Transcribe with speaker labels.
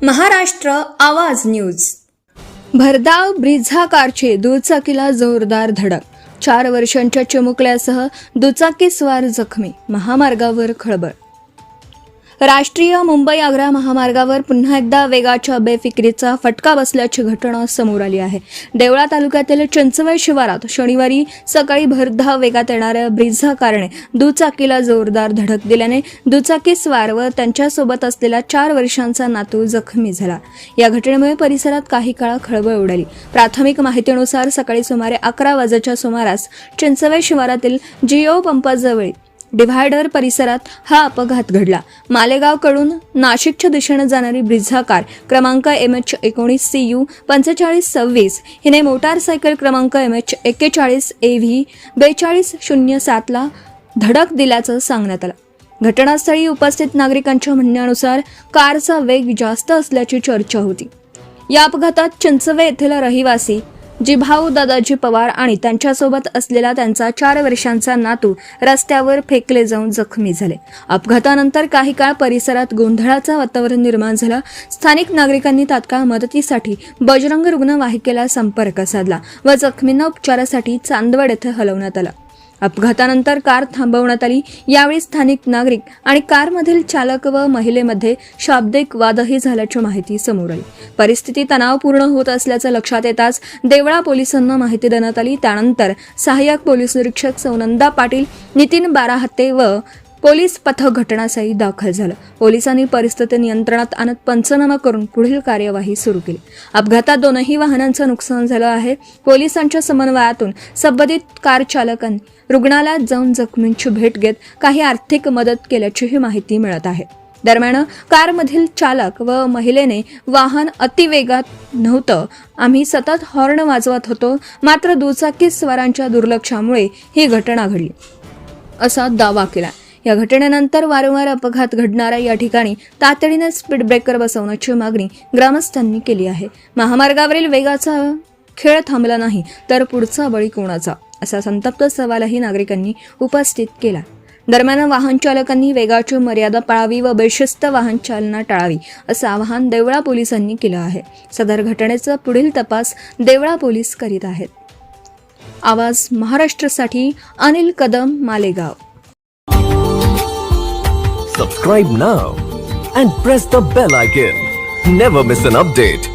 Speaker 1: महाराष्ट्र आवाज न्यूज।
Speaker 2: भरधाव ब्रिझा कारची दुचाकीला जोरदार धडक, 4 वर्षांच्या चिमुकल्यासह दुचाकीस्वार जखमी, महामार्गावर खळबळ। राष्ट्रीय मुंबई-आग्रा महामार्गावर पुन्हा एकदा वेगाच्या बेफिकिरीचा फटका बसल्याची घटना समोर आली आहे। देवळा तालुक्यातील चिंचवड शिवारात शनिवारी सकाळी भरधाव वेगात येणाऱ्या ब्रिझा कारने दुचाकीला जोरदार धडक दिल्याने दुचाकीस्वार व त्यांच्यासोबत असलेला 4 वर्षांचा नातू जखमी झाला। या घटनेमुळे परिसरात काही काळ खळबळ उडाली। प्राथमिक माहितीनुसार सकाळी सुमारे 11 वाजेच्या सुमारास चिंचवड शिवारातील जिओ पंपाजवळ डिव्हायडर परिसरात हा अपघात घडला। मालेगावकडून नाशिकच्या दिशेने जाणारी ब्रिझा कार क्रमांक MH19 CU 4526 हिने मोटारसायकल क्रमांक MH41 AV 4207 ला धडक दिल्याचं सांगण्यात आलं। घटनास्थळी उपस्थित नागरिकांच्या म्हणण्यानुसार कारचा वेग जास्त असल्याची चर्चा होती। या अपघातात चिंचवड येथील रहिवासी जिभाऊ दादाजी पवार आणि त्यांच्यासोबत असलेला त्यांचा 4 वर्षांचा नातू रस्त्यावर फेकले जाऊन जखमी झाले। अपघातानंतर काही काळ परिसरात गोंधळाचं वातावरण निर्माण झालं। स्थानिक नागरिकांनी तात्काळ मदतीसाठी बजरंग रुग्णवाहिकेला संपर्क साधला व जखमींना उपचारासाठी चांदवड येथे हलवण्यात आलं। अपघातानंतर कार थांबवण्यात आली। यावेळी स्थानिक नागरिक आणि कारमधील चालक व महिलेमध्ये शाब्दिक वादही झाल्याची माहिती समोर आली। परिस्थिती तणावपूर्ण होत असल्याचं लक्षात येताच देवळा पोलिसांना माहिती देण्यात आली। त्यानंतर सहाय्यक पोलीस निरीक्षक सौनंदा पाटील, नितीन बाराहत्ते व पोलीस पथक घटनास्थळी दाखल झालं। पोलिसांनी परिस्थिती नियंत्रणात आणत पंचनामा करून पुढील कार्यवाही सुरू केली। अपघातात 2ही वाहनांचं नुकसान झालं आहे। पोलिसांच्या समन्वयातून संबंधित कार चालकांनी रुग्णालयात जाऊन जखमींची भेट घेत काही आर्थिक मदत केल्याचीही माहिती मिळत आहे। दरम्यान कारमधील चालक व महिलेने वाहन अतिवेगात नव्हतं, आम्ही सतत हॉर्न वाजवत होतो, मात्र दुचाकीस्वारांच्या दुर्लक्षामुळे ही घटना घडली असा दावा केला। या घटनेनंतर वारंवार अपघात घडणाऱ्या या ठिकाणी तातडीने स्पीड ब्रेकर बसवण्याची मागणी ग्रामस्थांनी केली आहे। महामार्गावरील वेगाचा खेळ थांबला नाही तर पुढचा बळी कोणाचा, असा संतप्त सवालही नागरिकांनी उपस्थित केला। दरम्यान वाहन चालकांनी वेगाची मर्यादा पाळावी व बेशिस्त वाहन चालना टाळावी असं आवाहन देवळा पोलिसांनी केलं आहे। सदर घटनेचा पुढील तपास देवळा पोलीस करीत आहेत। आवाज महाराष्ट्रासाठी Anil Kadam, Malegaon.
Speaker 3: Subscribe now and press the bell icon. Never miss an update.